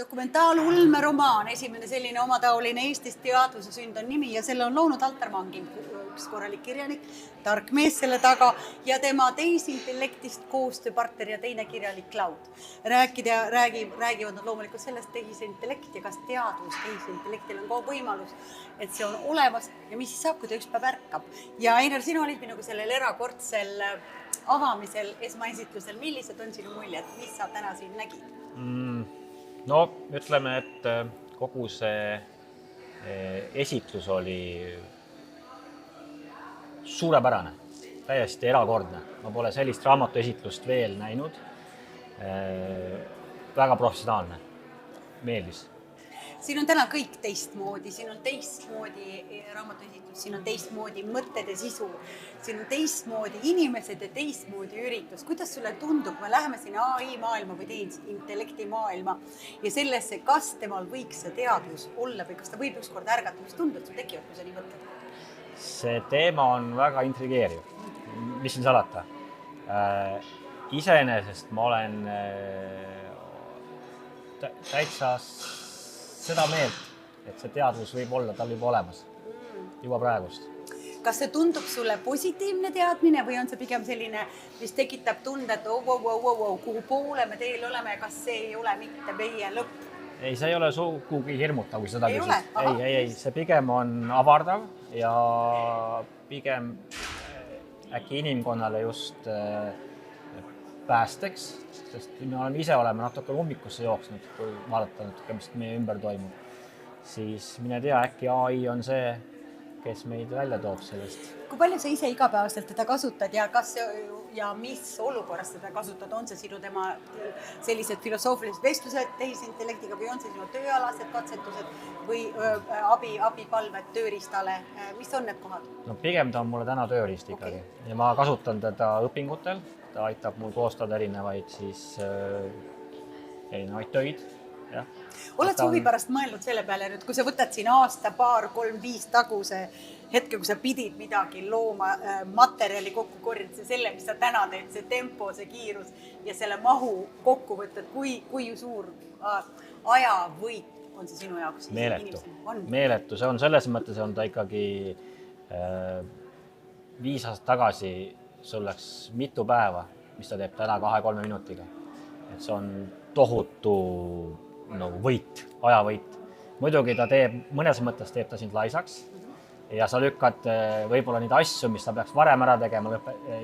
Dokumentaalulmeromaan, esimene selline omataoline Eestis teadvuse sünd on nimi ja selle on loonud Altar Mangin, üks korralik kirjanik, tark mees selle taga ja tema tehisintellektist koostööpartner ja teine kirjalik Laud. Räägivad nad loomulikult sellest tehisintellekt ja kas teadvus tehisintellektil on ka võimalus, et see on olemas ja mis siis saab, kui ta üks päev ärkab. Ja Einar, sina olid minuga sellel erakordsel avamisel, esmaesitlusel, millised on sinu muljed, mis sa täna siin nägid? No ütleme, et kogu see esitlus oli suurepärane, täiesti erakordne. Ma pole sellist raamatuesitlust veel näinud. Väga professionaalne. Meeldis. Siin on täna kõik teistmoodi, siin on teistmoodi raamatuesitlus, siin on teistmoodi mõtted ja sisu, siin on teistmoodi inimesed ja teistmoodi üritus. Kuidas sulle tundub, me läheme sinna AI maailma või tehisintellekti maailma ja sellesse, kas temal võiks see teadvus olla või kas ta võib ükskord ärgata, mis tundub, et sul tekivad, kui sa nii mõtled? See teema on väga intrigeeriv. Mis siin salata? Iseenesest ma olen täitsa seda meelt, et see teadvus võib olla, tal võib olemas juba praegust. Kas see tundub sulle positiivne teadmine või on see pigem selline, mis tekitab tunde, et kuhu poole me teel oleme ja kas see ei ole mitte meie lõpp? Ei, see ei ole sugugi hirmutav, kui seda ei küsid. Ole? Ei, see pigem on avardav ja pigem äkki inimkonnale just päästeks, sest me ise oleme natuke ummikusse jooksnud, kui vaadata natuke, mis meie ümber toimub, siis mine tea, äkki AI on see, kes meid välja toob sellest. Kui palju sa ise igapäevaselt teda kasutad ja mis olukorras teda kasutad? On see sinu tema sellised filosoofilised vestlused tehisintellektiga või on see sinu tööalased katsetused või abipalved tööriistale? Mis on need kohad? No pigem ta on mulle täna tööriist ikkagi ja ma kasutan teda õpingutel. Ta aitab mul koostada erinevaid töid. Ja. Oled sa huvi pärast mõelnud selle peale, nüüd, kui sa võtad siin aasta, paar, 3, 5 taguse hetke, kui sa pidid midagi looma, materjali kokku korjata, selle, mis sa täna teed, see tempo, see kiirus ja selle mahu kokku võtad, kui suur ajavõit on see sinu jaoks? Meeletu. See on selles mõttes, on ta ikkagi 5 aastat tagasi sul läks mitu päeva, mis ta teeb täna 2-3 minutiga. Et see on tohutu võit, ajavõit. Muidugi ta mõnes mõttes teeb ta sind laisaks ja sa lükkad võib-olla neid asju, mis ta peaks varem ära tegema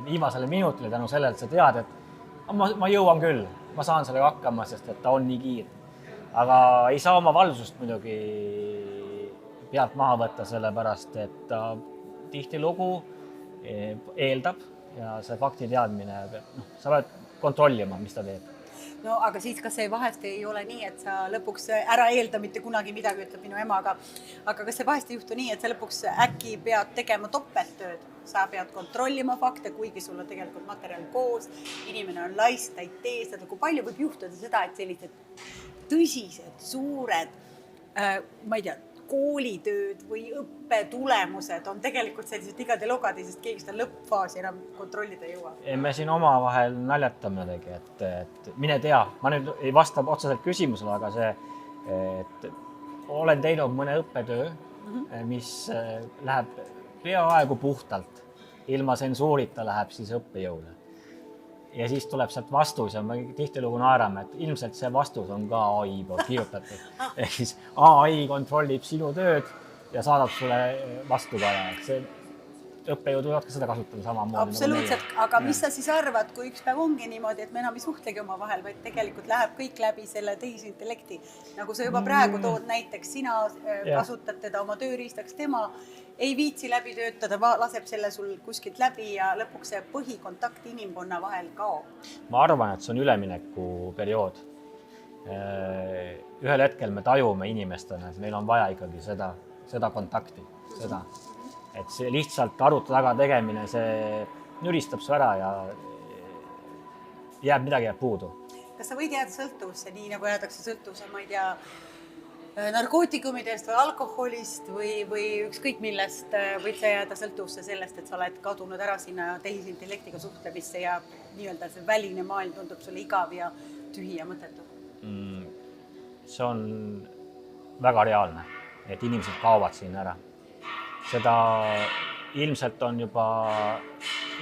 viimasele minutile tänu sellele, et sa tead, et ma jõuan küll, ma saan sellega hakkama, sest et ta on nii kiir. Aga ei saa oma valvsust muidugi pealt maha võtta sellepärast, et ta tihtilugu eeldab ja see fakti teadmine, sa pead kontrollima, mis ta teeb. No aga siis kas see vahest ei ole nii, et sa lõpuks ära eelda mitte kunagi midagi, ütleb minu ema, aga kas see vahest ei juhtu nii, et sa lõpuks äkki pead tegema topelttööd? Sa pead kontrollima fakte, kuigi sul on tegelikult materjal koos, inimene on laisk, ta ei tee seda. Kui palju võib juhtuda seda, et sellised tõsised, suured, ma ei tea, koolitööd või õppetulemused on tegelikult sellised igad-logadi, sest keegi seda lõppfaasi enam kontrollida ei jõua. Me siin oma vahel naljatame tegi, et mine tea, ma nüüd ei vasta otseselt küsimusele, aga see, et olen teinud mõne õppetöö, mis läheb peaaegu puhtalt, ilma sensuurita läheb siis õppejõule. Ja siis tuleb sealt vastus ja me tihtilugu naerame, et ilmselt see vastus on ka AI poolt kirjutatud. Ehk siis AI kontrollib sinu tööd ja saadab sulle vastu ka. See õppejõud võivad ka seda kasutada samamoodi. Absoluutselt, aga mis sa siis arvad, kui üks päev ongi niimoodi, et me enam ei suhtlegi oma vahel, vaid tegelikult läheb kõik läbi selle tehisintellekti. Nagu sa juba praegu tood näiteks, sina kasutad teda oma tööriistaks, tema ei viitsi läbi töötada, laseb selle sul kuskilt läbi ja lõpuks see põhikontakt inimkonna vahel kaob. Ma arvan, et see on ülemineku periood. Ühel hetkel me tajume inimestena, et meil on vaja ikkagi seda kontakti, seda. Et see lihtsalt arvuti taga tegemine, see nüristab su ära ja midagi jääb puudu. Kas sa võid jääda sõltuvusse, nii nagu jäädakse sõltuvusse, ma ei tea, narkootikumidest või alkoholist või ükskõik millest võid sa jääda sõltuvusse sellest, et sa oled kadunud ära sinna tehisintellektiga suhtlemisse ja nii-öelda see väline maailm tundub sulle igav ja tühi ja mõttetu? see on väga reaalne, et inimesed kaovad siin ära. Seda ilmselt on juba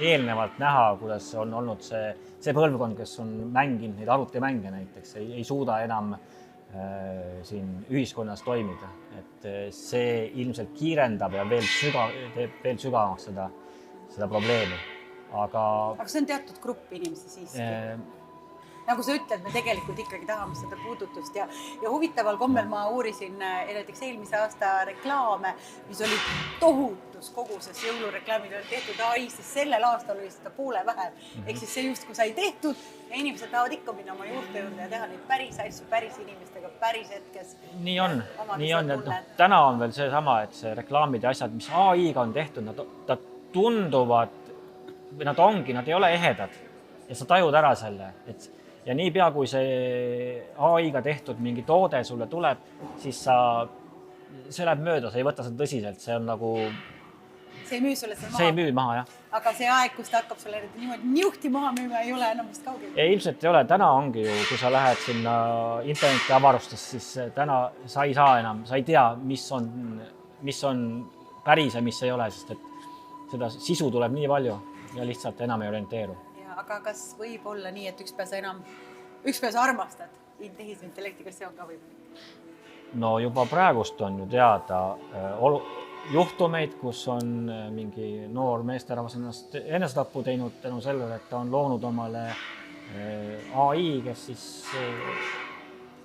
eelnevalt näha, kuidas on olnud see põlvkond, kes on mänginud neid arvutimänge näiteks, ei suuda enam siin ühiskonnas toimida. Et see ilmselt kiirendab ja teeb veel sügavamaks seda probleemi. Aga see on teatud grupp inimesi siiski. Nagu sa ütled, me tegelikult ikkagi tahame seda puudutust ja huvitaval kommel ma uurisin näiteks eelmise aasta reklaame, mis oli tohutus koguses jõulureklaamid oli tehtud AI, siis sellel aastal oli seda poole vähem. Ehk siis see just, kui sai tehtud ja inimesed tahavad ikka minna oma juurte juurde ja teha neid päris asju, päris inimestega, päris hetkes. Nii on. Täna on veel see sama, et see reklaamid ja asjad, mis AI-ga on tehtud, nad tunduvad, või nad ei ole ehedad ja sa tajud ära selle, ja niipea, kui see AI-ga tehtud mingi toode sulle tuleb, siis see läheb mööda, sa ei võta seda tõsiselt, see on nagu... See ei müü sulle seda maha? See ei müü maha, jah. Aga see aeg, kus ta hakkab sulle niimoodi niuhti maha müüma, ei ole enam vist kaugel? Ilmselt ei ole. Täna ongi ju, kui sa lähed sinna interneti avarustest, siis täna sa ei saa enam, sa ei tea, mis on päris ja mis ei ole, sest et seda sisu tuleb nii palju ja lihtsalt enam ei orienteeru. Aga kas võib olla nii, et ükspäev sa armastad tehisintellekti, kas see on ka võimalik? No juba praegust on ju teada juhtumeid, kus on mingi noor meesterahvas ennast enesetapu teinud tänu sellele, et ta on loonud omale AI, kes siis,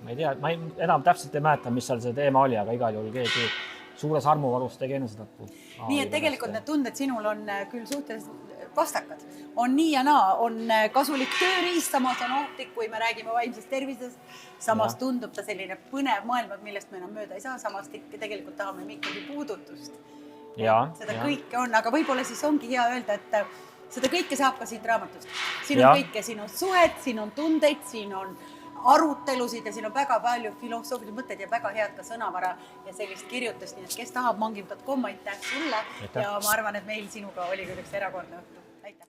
ma ei tea, ma enam täpselt ei mäleta, mis seal see teema oli, aga igal juhul keegi suures armuvalus tegi enesetapu. Nii, et tegelikult need tunded sinul on küll suhteliselt vastakad. On nii ja naa, on kasulik tööriist, samas on ohtlik, kui me räägime vaimsest tervisest. Samas tundub ta selline põnev maailm, millest me enam mööda ei saa, samas tegelikult tahame ikkagi puudutust. Seda kõike on, aga võib-olla siis ongi hea öelda, et seda kõike saab ka siit raamatust. Siin on kõike, siin on suhed, siin on tundeid, siin on arutelusid ja siin on väga palju filosoofilised mõtted ja väga head ka sõnavara ja sellist kirjutust, nii et kes tahab mangim.com, aitäh sulle ja ma arvan, et meil sinuga oli küll üks erakordne õhtu. Aitäh!